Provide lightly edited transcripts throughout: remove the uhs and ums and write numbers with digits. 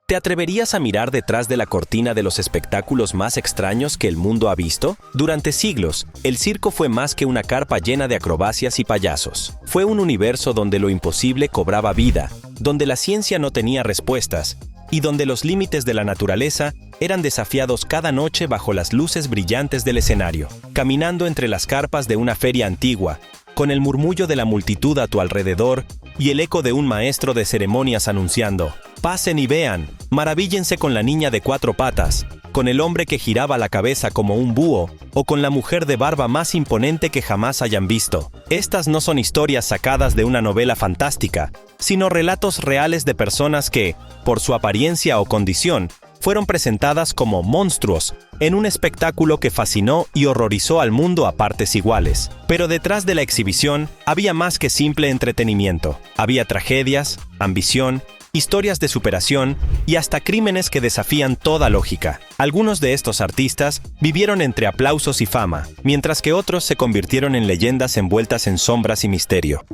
¿Te atreverías a mirar detrás de la cortina de los espectáculos más extraños que el mundo ha visto? Durante siglos, el circo fue más que una carpa llena de acrobacias y payasos. Fue un universo donde lo imposible cobraba vida, donde la ciencia no tenía respuestas, y donde los límites de la naturaleza eran desafiados cada noche bajo las luces brillantes del escenario. Caminando entre las carpas de una feria antigua, con el murmullo de la multitud a tu alrededor y el eco de un maestro de ceremonias anunciando: «Pasen y vean, maravíllense con la niña de 4 patas», con el hombre que giraba la cabeza como un búho, o con la mujer de barba más imponente que jamás hayan visto. Estas no son historias sacadas de una novela fantástica, sino relatos reales de personas que, por su apariencia o condición, fueron presentadas como monstruos en un espectáculo que fascinó y horrorizó al mundo a partes iguales. Pero detrás de la exhibición había más que simple entretenimiento. Había tragedias, ambición, historias de superación y hasta crímenes que desafían toda lógica. Algunos de estos artistas vivieron entre aplausos y fama, mientras que otros se convirtieron en leyendas envueltas en sombras y misterio.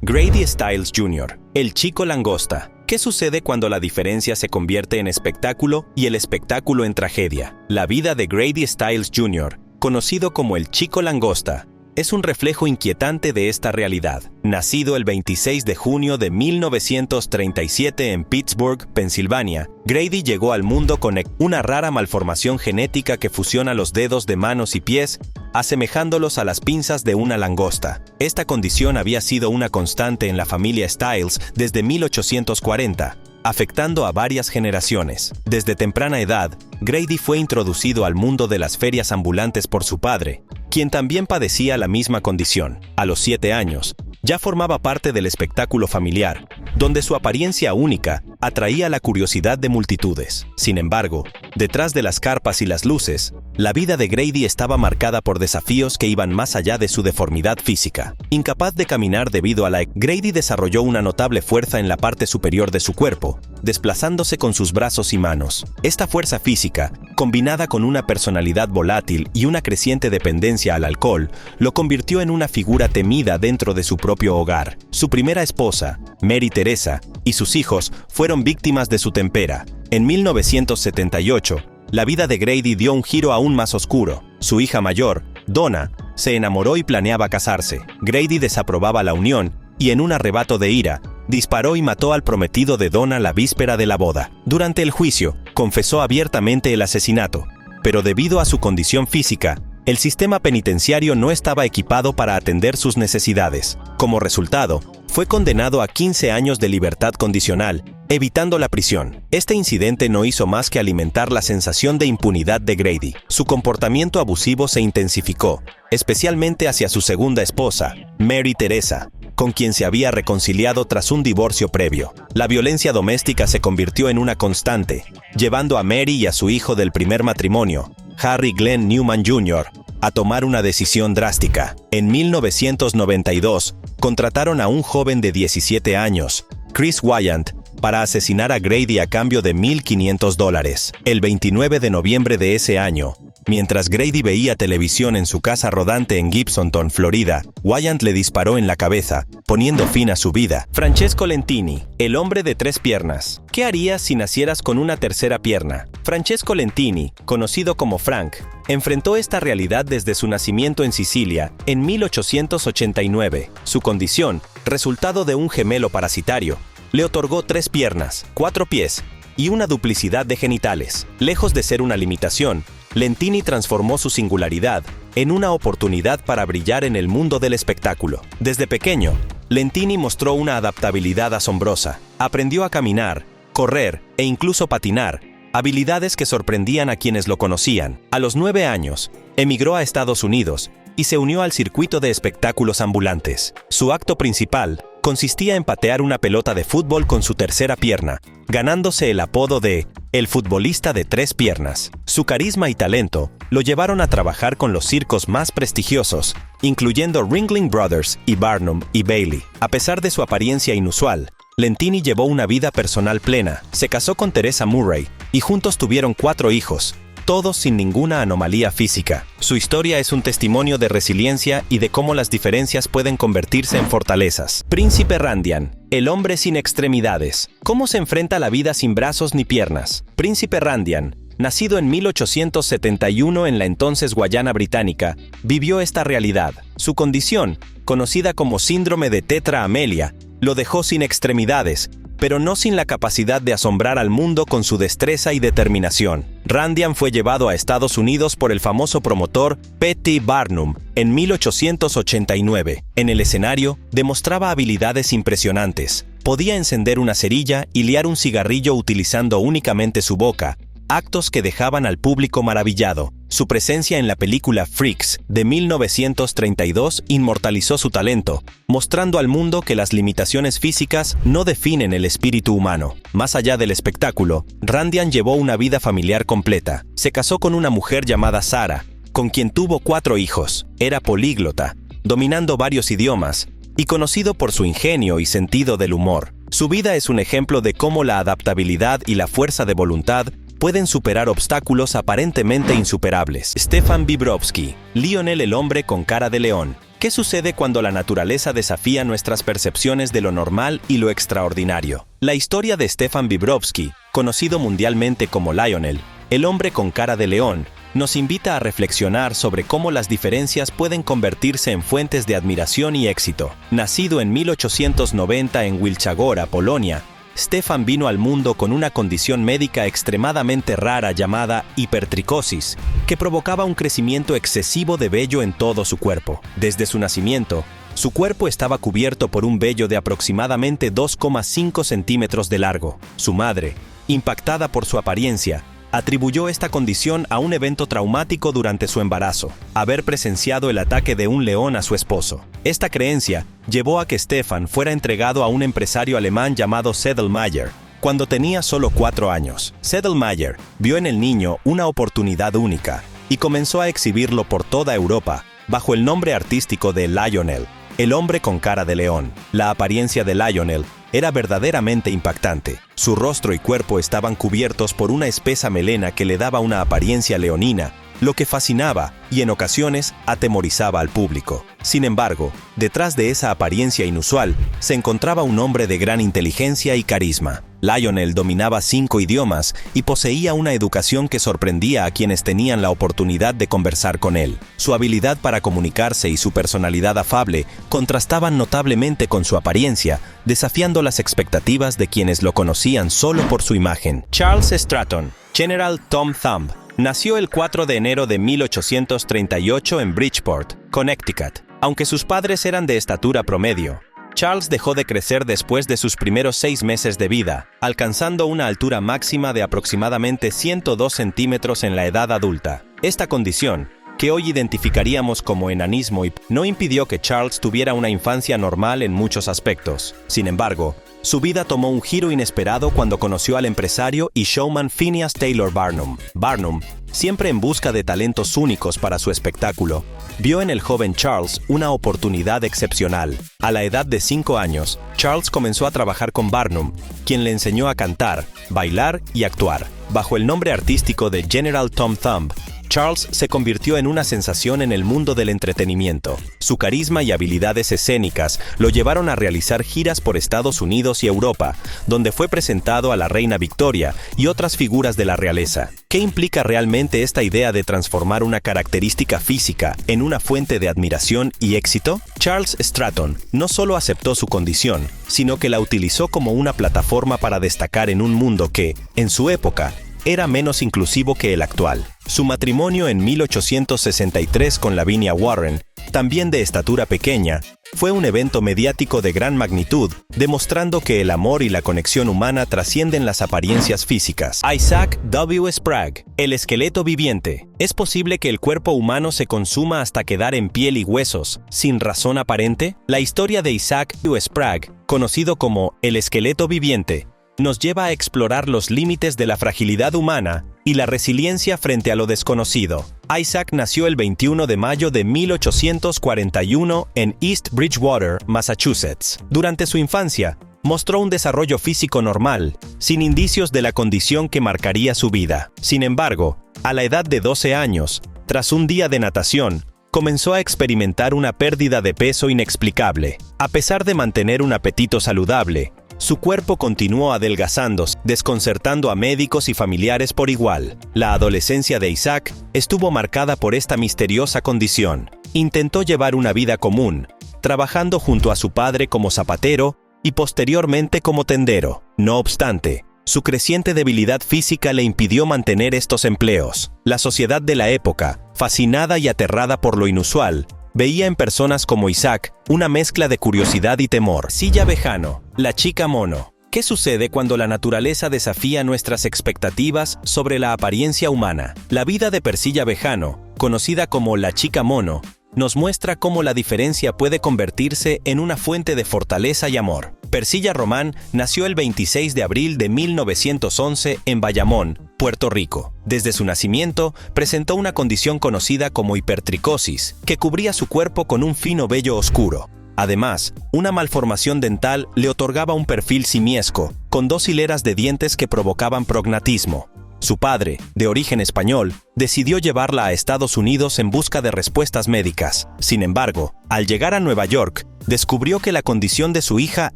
Grady Stiles Jr., el chico langosta. ¿Qué sucede cuando la diferencia se convierte en espectáculo y el espectáculo en tragedia? La vida de Grady Stiles Jr., conocido como el chico langosta, es un reflejo inquietante de esta realidad. Nacido el 26 de junio de 1937 en Pittsburgh, Pensilvania, Grady llegó al mundo con una rara malformación genética que fusiona los dedos de manos y pies, asemejándolos a las pinzas de una langosta. Esta condición había sido una constante en la familia Stiles desde 1840, afectando a varias generaciones. Desde temprana edad, Grady fue introducido al mundo de las ferias ambulantes por su padre, quien también padecía la misma condición. A los 7 años, ya formaba parte del espectáculo familiar, donde su apariencia única atraía la curiosidad de multitudes. Sin embargo, detrás de las carpas y las luces, la vida de Grady estaba marcada por desafíos que iban más allá de su deformidad física. Incapaz de caminar debido a Grady desarrolló una notable fuerza en la parte superior de su cuerpo, desplazándose con sus brazos y manos. Esta fuerza física, combinada con una personalidad volátil y una creciente dependencia al alcohol, lo convirtió en una figura temida dentro de su propio hogar. Su primera esposa, Mary Teresa, y sus hijos fueron víctimas de su tempera. En 1978, la vida de Grady dio un giro aún más oscuro. Su hija mayor, Donna, se enamoró y planeaba casarse. Grady desaprobaba la unión y, en un arrebato de ira, disparó y mató al prometido de Donna la víspera de la boda. Durante el juicio, confesó abiertamente el asesinato, pero debido a su condición física, el sistema penitenciario no estaba equipado para atender sus necesidades. Como resultado, fue condenado a 15 años de libertad condicional, evitando la prisión. Este incidente no hizo más que alimentar la sensación de impunidad de Grady. Su comportamiento abusivo se intensificó, especialmente hacia su segunda esposa, Mary Teresa, con quien se había reconciliado tras un divorcio previo. La violencia doméstica se convirtió en una constante, llevando a Mary y a su hijo del primer matrimonio, Harry Glenn Newman Jr., a tomar una decisión drástica. En 1992, contrataron a un joven de 17 años, Chris Wyant, para asesinar a Grady a cambio de $1,500. El 29 de noviembre de ese año, mientras Grady veía televisión en su casa rodante en Gibsonton, Florida, Wyant le disparó en la cabeza, poniendo fin a su vida. Francesco Lentini, el hombre de 3 piernas. ¿Qué harías si nacieras con una tercera pierna? Francesco Lentini, conocido como Frank, enfrentó esta realidad desde su nacimiento en Sicilia en 1889. Su condición, resultado de un gemelo parasitario, le otorgó 3 piernas, 4 pies y una duplicidad de genitales. Lejos de ser una limitación, Lentini transformó su singularidad en una oportunidad para brillar en el mundo del espectáculo. Desde pequeño, Lentini mostró una adaptabilidad asombrosa. Aprendió a caminar, correr e incluso patinar, habilidades que sorprendían a quienes lo conocían. A los 9 años, emigró a Estados Unidos y se unió al circuito de espectáculos ambulantes. Su acto principal consistía en patear una pelota de fútbol con su tercera pierna, ganándose el apodo de «el futbolista de 3 piernas». Su carisma y talento lo llevaron a trabajar con los circos más prestigiosos, incluyendo Ringling Brothers y Barnum y Bailey. A pesar de su apariencia inusual, Lentini llevó una vida personal plena, se casó con Teresa Murray y juntos tuvieron 4 hijos, todos sin ninguna anomalía física. Su historia es un testimonio de resiliencia y de cómo las diferencias pueden convertirse en fortalezas. Príncipe Randian, el hombre sin extremidades. ¿Cómo se enfrenta a la vida sin brazos ni piernas? Príncipe Randian, nacido en 1871 en la entonces Guayana Británica, vivió esta realidad. Su condición, conocida como síndrome de Tetra Amelia, lo dejó sin extremidades, pero no sin la capacidad de asombrar al mundo con su destreza y determinación. Randian fue llevado a Estados Unidos por el famoso promotor P.T. Barnum en 1889. En el escenario, demostraba habilidades impresionantes. Podía encender una cerilla y liar un cigarrillo utilizando únicamente su boca, actos que dejaban al público maravillado. Su presencia en la película Freaks de 1932 inmortalizó su talento, mostrando al mundo que las limitaciones físicas no definen el espíritu humano. Más allá del espectáculo, Randian llevó una vida familiar completa. Se casó con una mujer llamada Sarah, con quien tuvo 4 hijos. Era políglota, dominando varios idiomas, y conocido por su ingenio y sentido del humor. Su vida es un ejemplo de cómo la adaptabilidad y la fuerza de voluntad pueden superar obstáculos aparentemente insuperables. Stefan Vibrovsky, Lionel el hombre con cara de león. ¿Qué sucede cuando la naturaleza desafía nuestras percepciones de lo normal y lo extraordinario? La historia de Stefan Vibrovsky, conocido mundialmente como Lionel, el hombre con cara de león, nos invita a reflexionar sobre cómo las diferencias pueden convertirse en fuentes de admiración y éxito. Nacido en 1890 en Wilczagora, Polonia, Stefan vino al mundo con una condición médica extremadamente rara llamada hipertricosis, que provocaba un crecimiento excesivo de vello en todo su cuerpo. Desde su nacimiento, su cuerpo estaba cubierto por un vello de aproximadamente 2,5 centímetros de largo. Su madre, impactada por su apariencia, atribuyó esta condición a un evento traumático durante su embarazo, haber presenciado el ataque de un león a su esposo. Esta creencia llevó a que Stefan fuera entregado a un empresario alemán llamado Sedlmayr, cuando tenía solo 4 años. Sedlmayr vio en el niño una oportunidad única y comenzó a exhibirlo por toda Europa, bajo el nombre artístico de Lionel, el hombre con cara de león. La apariencia de Lionel era verdaderamente impactante. Su rostro y cuerpo estaban cubiertos por una espesa melena que le daba una apariencia leonina, lo que fascinaba y en ocasiones atemorizaba al público. Sin embargo, detrás de esa apariencia inusual se encontraba un hombre de gran inteligencia y carisma. Lionel dominaba 5 idiomas y poseía una educación que sorprendía a quienes tenían la oportunidad de conversar con él. Su habilidad para comunicarse y su personalidad afable contrastaban notablemente con su apariencia, desafiando las expectativas de quienes lo conocían solo por su imagen. Charles Stratton, General Tom Thumb, nació el 4 de enero de 1838 en Bridgeport, Connecticut. Aunque sus padres eran de estatura promedio, Charles dejó de crecer después de sus primeros 6 meses de vida, alcanzando una altura máxima de aproximadamente 102 centímetros en la edad adulta. Esta condición, que hoy identificaríamos como enanismo, no impidió que Charles tuviera una infancia normal en muchos aspectos. Sin embargo, su vida tomó un giro inesperado cuando conoció al empresario y showman Phineas Taylor Barnum. Barnum, siempre en busca de talentos únicos para su espectáculo, vio en el joven Charles una oportunidad excepcional. A la edad de 5 años, Charles comenzó a trabajar con Barnum, quien le enseñó a cantar, bailar y actuar. Bajo el nombre artístico de General Tom Thumb, Charles se convirtió en una sensación en el mundo del entretenimiento. Su carisma y habilidades escénicas lo llevaron a realizar giras por Estados Unidos y Europa, donde fue presentado a la reina Victoria y otras figuras de la realeza. ¿Qué implica realmente esta idea de transformar una característica física en una fuente de admiración y éxito? Charles Stratton no solo aceptó su condición, sino que la utilizó como una plataforma para destacar en un mundo que, en su época, era menos inclusivo que el actual. Su matrimonio en 1863 con Lavinia Warren, también de estatura pequeña, fue un evento mediático de gran magnitud, demostrando que el amor y la conexión humana trascienden las apariencias físicas. Isaac W. Sprague, el esqueleto viviente. ¿Es posible que el cuerpo humano se consuma hasta quedar en piel y huesos, sin razón aparente? La historia de Isaac W. Sprague, conocido como el esqueleto viviente, nos lleva a explorar los límites de la fragilidad humana y la resiliencia frente a lo desconocido. Isaac nació el 21 de mayo de 1841 en East Bridgewater, Massachusetts. Durante su infancia, mostró un desarrollo físico normal, sin indicios de la condición que marcaría su vida. Sin embargo, A la edad de 12 años, tras un día de natación, comenzó a experimentar una pérdida de peso inexplicable. A pesar de mantener un apetito saludable, su cuerpo continuó adelgazándose, desconcertando a médicos y familiares por igual. La adolescencia de Isaac estuvo marcada por esta misteriosa condición. Intentó llevar una vida común, trabajando junto a su padre como zapatero y posteriormente como tendero. No obstante, su creciente debilidad física le impidió mantener estos empleos. La sociedad de la época, fascinada y aterrada por lo inusual, veía en personas como Isaac una mezcla de curiosidad y temor. Persilla Vejano, la chica mono. ¿Qué sucede cuando la naturaleza desafía nuestras expectativas sobre la apariencia humana? La vida de Persilla Vejano, conocida como la chica mono, nos muestra cómo la diferencia puede convertirse en una fuente de fortaleza y amor. Persilla Román nació el 26 de abril de 1911 en Bayamón, Puerto Rico. Desde su nacimiento, presentó una condición conocida como hipertricosis, que cubría su cuerpo con un fino vello oscuro. Además, una malformación dental le otorgaba un perfil simiesco, con 2 hileras de dientes que provocaban prognatismo. Su padre, de origen español, decidió llevarla a Estados Unidos en busca de respuestas médicas. Sin embargo, al llegar a Nueva York, descubrió que la condición de su hija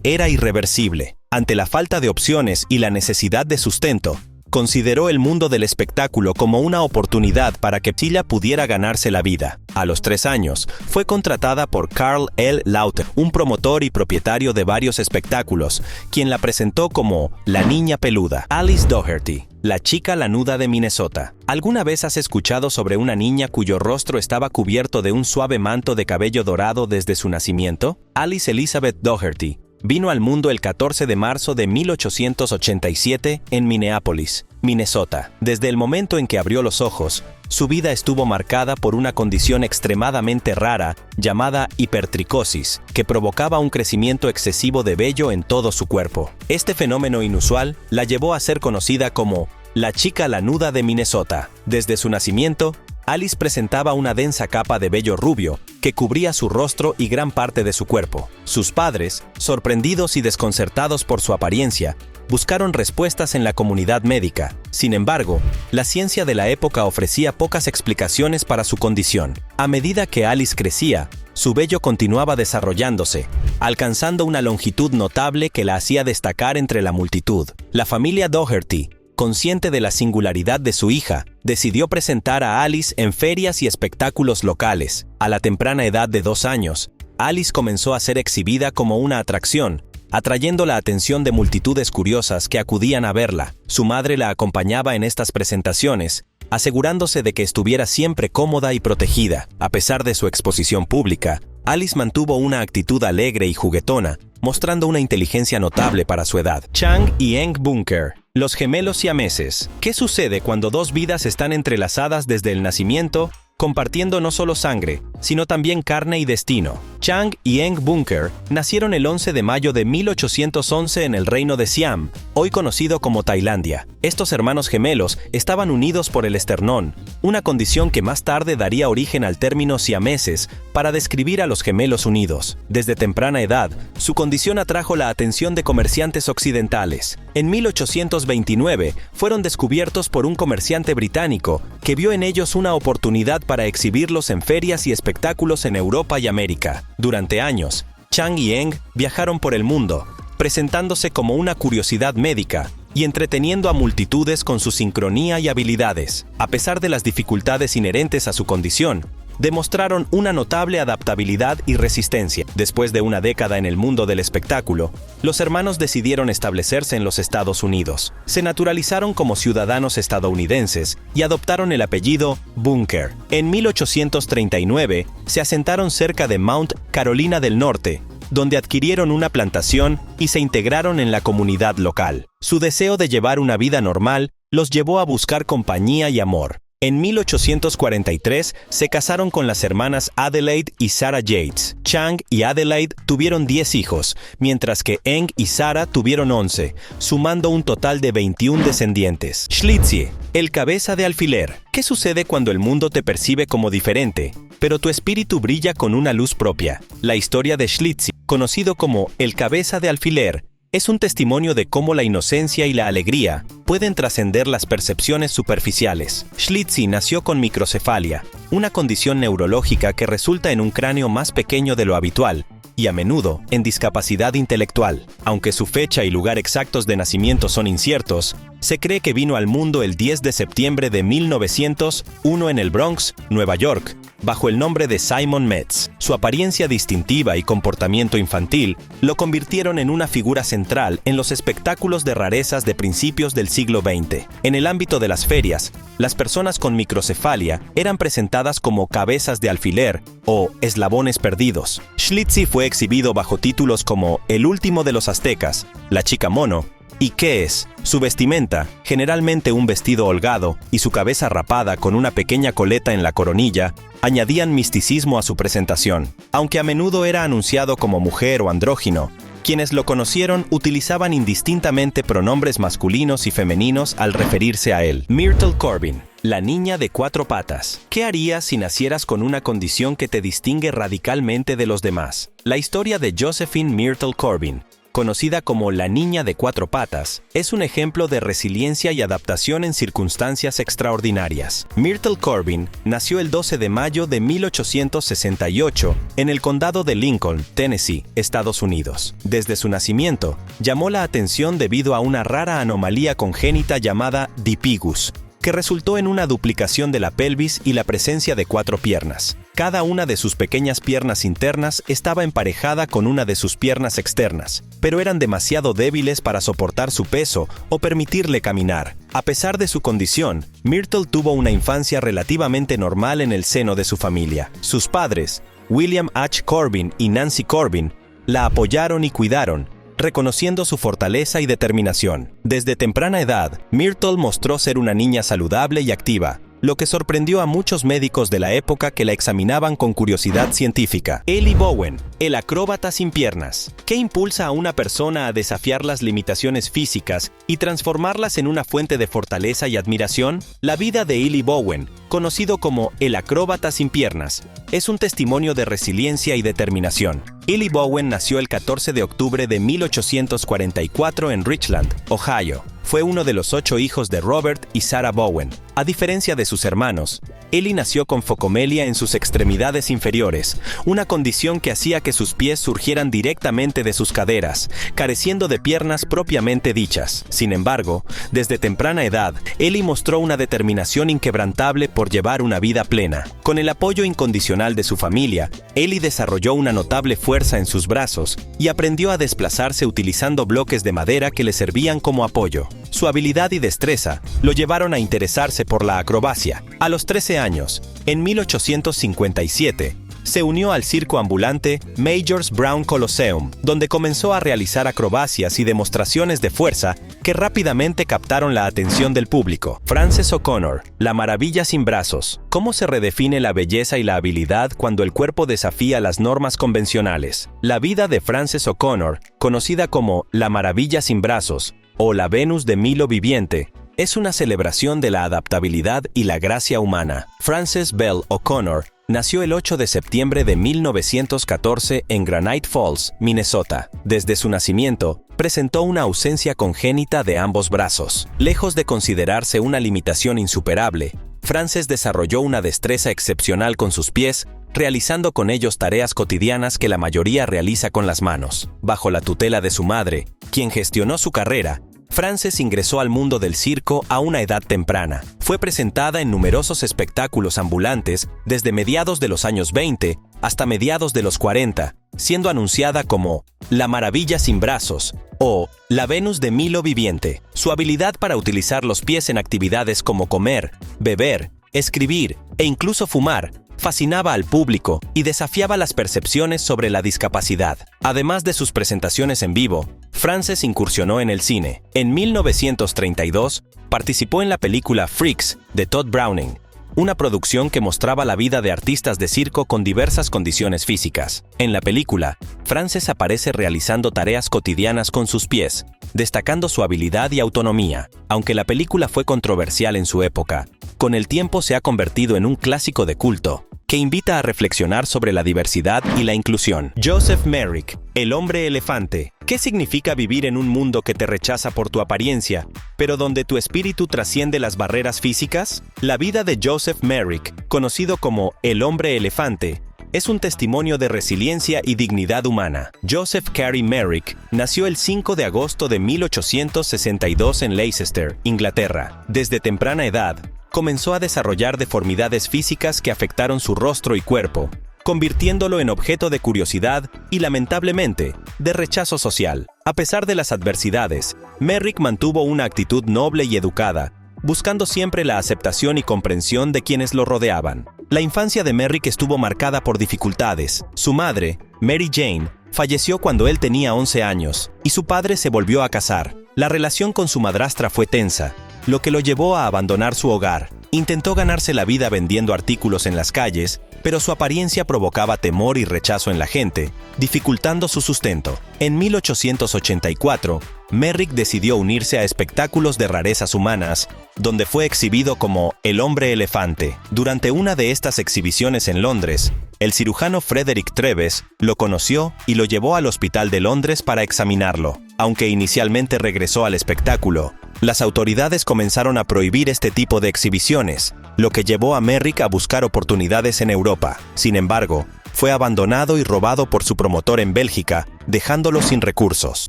era irreversible. Ante la falta de opciones y la necesidad de sustento, consideró el mundo del espectáculo como una oportunidad para que Persilla pudiera ganarse la vida. A los 3 años, fue contratada por Carl L. Lauter, un promotor y propietario de varios espectáculos, quien la presentó como la niña peluda. Alice Doherty, la chica lanuda de Minnesota. ¿Alguna vez has escuchado sobre una niña cuyo rostro estaba cubierto de un suave manto de cabello dorado desde su nacimiento? Alice Elizabeth Doherty vino al mundo el 14 de marzo de 1887 en Minneapolis, Minnesota. Desde el momento en que abrió los ojos, su vida estuvo marcada por una condición extremadamente rara llamada hipertricosis, que provocaba un crecimiento excesivo de vello en todo su cuerpo. Este fenómeno inusual la llevó a ser conocida como la chica lanuda de Minnesota. Desde su nacimiento, Alice presentaba una densa capa de vello rubio que cubría su rostro y gran parte de su cuerpo. Sus padres, sorprendidos y desconcertados por su apariencia, buscaron respuestas en la comunidad médica. Sin embargo, la ciencia de la época ofrecía pocas explicaciones para su condición. A medida que Alice crecía, su vello continuaba desarrollándose, alcanzando una longitud notable que la hacía destacar entre la multitud. La familia Doherty, consciente de la singularidad de su hija, decidió presentar a Alice en ferias y espectáculos locales. A la temprana edad de 2 años, Alice comenzó a ser exhibida como una atracción, atrayendo la atención de multitudes curiosas que acudían a verla. Su madre la acompañaba en estas presentaciones, asegurándose de que estuviera siempre cómoda y protegida. A pesar de su exposición pública, Alice mantuvo una actitud alegre y juguetona, mostrando una inteligencia notable para su edad. Chang y Eng Bunker, los gemelos siameses. ¿Qué sucede cuando 2 vidas están entrelazadas desde el nacimiento, compartiendo no solo sangre, sino también carne y destino? Chang y Eng Bunker nacieron el 11 de mayo de 1811 en el reino de Siam, hoy conocido como Tailandia. Estos hermanos gemelos estaban unidos por el esternón, una condición que más tarde daría origen al término siameses para describir a los gemelos unidos. Desde temprana edad, su condición atrajo la atención de comerciantes occidentales. En 1829 fueron descubiertos por un comerciante británico que vio en ellos una oportunidad para exhibirlos en ferias y espectáculos en Europa y América. Durante años, Chang y Eng viajaron por el mundo, presentándose como una curiosidad médica y entreteniendo a multitudes con su sincronía y habilidades. A pesar de las dificultades inherentes a su condición, demostraron una notable adaptabilidad y resistencia. Después de una década en el mundo del espectáculo, los hermanos decidieron establecerse en los Estados Unidos. Se naturalizaron como ciudadanos estadounidenses y adoptaron el apellido Bunker. En 1839, se asentaron cerca de Mount Carolina del Norte, donde adquirieron una plantación y se integraron en la comunidad local. Su deseo de llevar una vida normal los llevó a buscar compañía y amor. En 1843 se casaron con las hermanas Adelaide y Sarah Yates. Chang y Adelaide tuvieron 10 hijos, mientras que Eng y Sarah tuvieron 11, sumando un total de 21 descendientes. Schlitzie, el cabeza de alfiler. ¿Qué sucede cuando el mundo te percibe como diferente, pero tu espíritu brilla con una luz propia? La historia de Schlitzie, conocido como el cabeza de alfiler, es un testimonio de cómo la inocencia y la alegría pueden trascender las percepciones superficiales. Schlitzie nació con microcefalia, una condición neurológica que resulta en un cráneo más pequeño de lo habitual y a menudo en discapacidad intelectual. Aunque su fecha y lugar exactos de nacimiento son inciertos, se cree que vino al mundo el 10 de septiembre de 1901 en el Bronx, Nueva York, bajo el nombre de Simon Metz. Su apariencia distintiva y comportamiento infantil lo convirtieron en una figura central en los espectáculos de rarezas de principios del siglo XX. En el ámbito de las ferias, las personas con microcefalia eran presentadas como cabezas de alfiler o eslabones perdidos. Schlitzie fue exhibido bajo títulos como El último de los aztecas, La chica mono, ¿y qué es? Su vestimenta, generalmente un vestido holgado y su cabeza rapada con una pequeña coleta en la coronilla, añadían misticismo a su presentación. Aunque a menudo era anunciado como mujer o andrógino, quienes lo conocieron utilizaban indistintamente pronombres masculinos y femeninos al referirse a él. Myrtle Corbin, la niña de 4 patas. ¿Qué harías si nacieras con una condición que te distingue radicalmente de los demás? La historia de Josephine Myrtle Corbin, conocida como la niña de 4 patas, es un ejemplo de resiliencia y adaptación en circunstancias extraordinarias. Myrtle Corbin nació el 12 de mayo de 1868 en el condado de Lincoln, Tennessee, Estados Unidos. Desde su nacimiento, llamó la atención debido a una rara anomalía congénita llamada dipigus, que resultó en una duplicación de la pelvis y la presencia de 4 piernas. Cada una de sus pequeñas piernas internas estaba emparejada con una de sus piernas externas, pero eran demasiado débiles para soportar su peso o permitirle caminar. A pesar de su condición, Myrtle tuvo una infancia relativamente normal en el seno de su familia. Sus padres, William H. Corbin y Nancy Corbin, la apoyaron y cuidaron, reconociendo su fortaleza y determinación. Desde temprana edad, Myrtle mostró ser una niña saludable y activa, lo que sorprendió a muchos médicos de la época que la examinaban con curiosidad científica. Eli Bowen, el acróbata sin piernas. ¿Qué impulsa a una persona a desafiar las limitaciones físicas y transformarlas en una fuente de fortaleza y admiración? La vida de Eli Bowen, conocido como el acróbata sin piernas, es un testimonio de resiliencia y determinación. Eli Bowen nació el 14 de octubre de 1844 en Richland, Ohio. Fue uno de los 8 hijos de Robert y Sarah Bowen. A diferencia de sus hermanos, Eli nació con focomelia en sus extremidades inferiores, una condición que hacía que sus pies surgieran directamente de sus caderas, careciendo de piernas propiamente dichas. Sin embargo, desde temprana edad, Eli mostró una determinación inquebrantable por llevar una vida plena. Con el apoyo incondicional de su familia, Eli desarrolló una notable fuerza en sus brazos y aprendió a desplazarse utilizando bloques de madera que le servían como apoyo. Su habilidad y destreza lo llevaron a interesarse por la acrobacia. A los 13 años, en 1857, se unió al circo ambulante Majors Brown Coliseum, donde comenzó a realizar acrobacias y demostraciones de fuerza que rápidamente captaron la atención del público. Frances O'Connor, la maravilla sin brazos. ¿Cómo se redefine la belleza y la habilidad cuando el cuerpo desafía las normas convencionales? La vida de Frances O'Connor, conocida como la maravilla sin brazos o la Venus de Milo viviente, es una celebración de la adaptabilidad y la gracia humana. Frances Bell O'Connor nació el 8 de septiembre de 1914 en Granite Falls, Minnesota. Desde su nacimiento, presentó una ausencia congénita de ambos brazos. Lejos de considerarse una limitación insuperable, Frances desarrolló una destreza excepcional con sus pies, realizando con ellos tareas cotidianas que la mayoría realiza con las manos. Bajo la tutela de su madre, quien gestionó su carrera, Frances ingresó al mundo del circo a una edad temprana. Fue presentada en numerosos espectáculos ambulantes desde mediados de los años 20 hasta mediados de los 40, siendo anunciada como la maravilla sin brazos o la Venus de Milo viviente. Su habilidad para utilizar los pies en actividades como comer, beber, escribir e incluso fumar fascinaba al público y desafiaba las percepciones sobre la discapacidad. Además de sus presentaciones en vivo, Frances incursionó en el cine. En 1932, participó en la película Freaks de Todd Browning, una producción que mostraba la vida de artistas de circo con diversas condiciones físicas. En la película, Frances aparece realizando tareas cotidianas con sus pies, destacando su habilidad y autonomía. Aunque la película fue controversial en su época, con el tiempo se ha convertido en un clásico de culto que invita a reflexionar sobre la diversidad y la inclusión. Joseph Merrick, el hombre elefante. ¿Qué ¿Qué significa vivir en un mundo que te rechaza por tu apariencia, pero donde tu espíritu trasciende las barreras físicas? La vida de Joseph Merrick, conocido como el hombre elefante, es un testimonio de resiliencia y dignidad humana. Joseph Cary Merrick nació el 5 de agosto de 1862 en Leicester, Inglaterra. Desde temprana edad, comenzó a desarrollar deformidades físicas que afectaron su rostro y cuerpo, convirtiéndolo en objeto de curiosidad y, lamentablemente, de rechazo social. A pesar de las adversidades, Merrick mantuvo una actitud noble y educada, buscando siempre la aceptación y comprensión de quienes lo rodeaban. La infancia de Merrick estuvo marcada por dificultades. Su madre, Mary Jane, falleció cuando él tenía 11 años, y su padre se volvió a casar. La relación con su madrastra fue tensa, lo que lo llevó a abandonar su hogar. Intentó ganarse la vida vendiendo artículos en las calles, pero su apariencia provocaba temor y rechazo en la gente, dificultando su sustento. En 1884, Merrick decidió unirse a espectáculos de rarezas humanas, donde fue exhibido como el hombre elefante. Durante una de estas exhibiciones en Londres, el cirujano Frederick Treves lo conoció y lo llevó al hospital de Londres para examinarlo. Aunque inicialmente regresó al espectáculo, las autoridades comenzaron a prohibir este tipo de exhibiciones, lo que llevó a Merrick a buscar oportunidades en Europa. Sin embargo, fue abandonado y robado por su promotor en Bélgica, dejándolo sin recursos.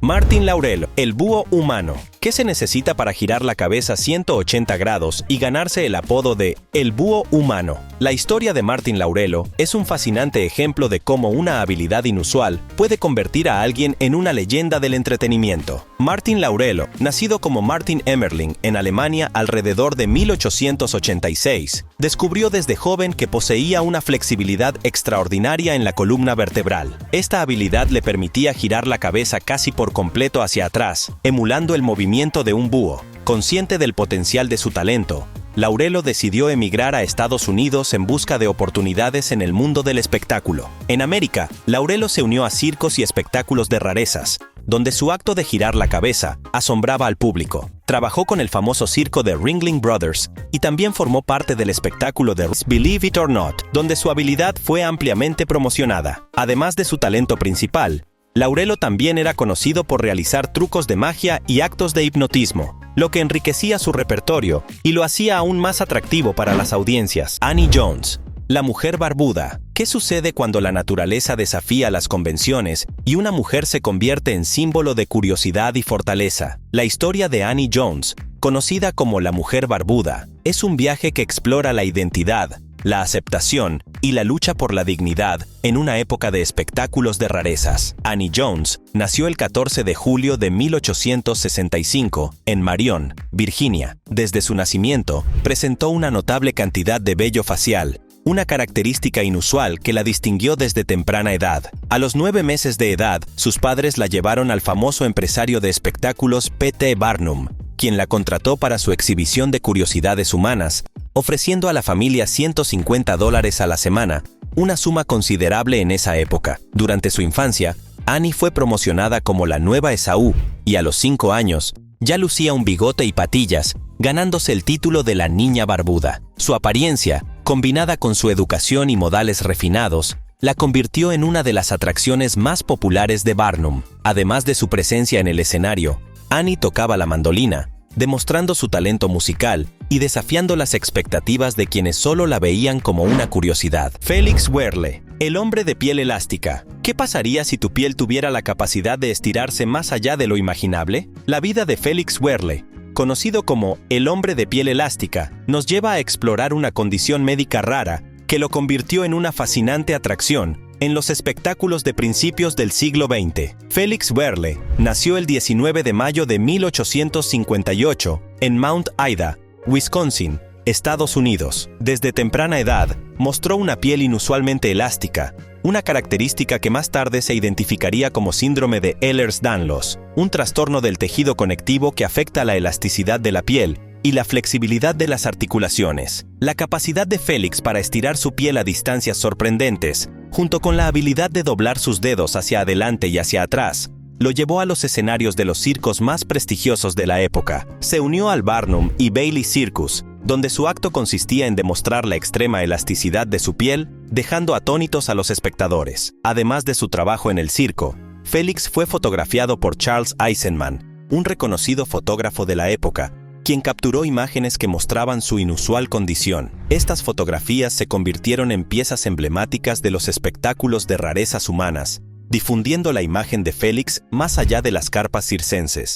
Martin Laurelo, el búho humano. ¿Qué se necesita para girar la cabeza 180 grados y ganarse el apodo de el búho humano? La historia de Martin Laurelo es un fascinante ejemplo de cómo una habilidad inusual puede convertir a alguien en una leyenda del entretenimiento. Martin Laurelo, nacido como Martin Emmerling en Alemania alrededor de 1886, descubrió desde joven que poseía una flexibilidad extraordinaria en la columna vertebral. Esta habilidad le permitía girar la cabeza casi por completo hacia atrás, emulando el movimiento de un búho. Consciente del potencial de su talento, Laurelo decidió emigrar a Estados Unidos en busca de oportunidades en el mundo del espectáculo. En América, Laurelo se unió a circos y espectáculos de rarezas, donde su acto de girar la cabeza asombraba al público. Trabajó con el famoso circo de Ringling Brothers y también formó parte del espectáculo de Believe It or Not, donde su habilidad fue ampliamente promocionada. Además de su talento principal, Laurelo también era conocido por realizar trucos de magia y actos de hipnotismo, lo que enriquecía su repertorio y lo hacía aún más atractivo para las audiencias. Annie Jones, la mujer barbuda. ¿Qué sucede cuando la naturaleza desafía las convenciones y una mujer se convierte en símbolo de curiosidad y fortaleza? La historia de Annie Jones, conocida como la mujer barbuda, es un viaje que explora la identidad, la aceptación y la lucha por la dignidad en una época de espectáculos de rarezas. Annie Jones nació el 14 de julio de 1865 en Marion, Virginia. Desde su nacimiento, presentó una notable cantidad de vello facial, una característica inusual que la distinguió desde temprana edad. A los 9 meses de edad, sus padres la llevaron al famoso empresario de espectáculos P.T. Barnum, quien la contrató para su exhibición de curiosidades humanas, ofreciendo a la familia $150 a la semana, una suma considerable en esa época. Durante su infancia, Annie fue promocionada como la nueva Esaú, y a los 5 años, ya lucía un bigote y patillas, ganándose el título de la niña barbuda. Su apariencia, combinada con su educación y modales refinados, la convirtió en una de las atracciones más populares de Barnum. Además de su presencia en el escenario, Annie tocaba la mandolina, demostrando su talento musical y desafiando las expectativas de quienes solo la veían como una curiosidad. Felix Werle, el hombre de piel elástica. ¿Qué pasaría si tu piel tuviera la capacidad de estirarse más allá de lo imaginable? La vida de Felix Werle, conocido como el hombre de piel elástica, nos lleva a explorar una condición médica rara que lo convirtió en una fascinante atracción en los espectáculos de principios del siglo XX. Felix Werle nació el 19 de mayo de 1858 en Mount Ida, Wisconsin, Estados Unidos. Desde temprana edad, mostró una piel inusualmente elástica, una característica que más tarde se identificaría como síndrome de Ehlers-Danlos, un trastorno del tejido conectivo que afecta la elasticidad de la piel y la flexibilidad de las articulaciones. La capacidad de Felix para estirar su piel a distancias sorprendentes, junto con la habilidad de doblar sus dedos hacia adelante y hacia atrás, lo llevó a los escenarios de los circos más prestigiosos de la época. Se unió al Barnum y Bailey Circus, donde su acto consistía en demostrar la extrema elasticidad de su piel, dejando atónitos a los espectadores. Además de su trabajo en el circo, Félix fue fotografiado por Charles Eisenman, un reconocido fotógrafo de la época, quien capturó imágenes que mostraban su inusual condición. Estas fotografías se convirtieron en piezas emblemáticas de los espectáculos de rarezas humanas, difundiendo la imagen de Félix más allá de las carpas circenses.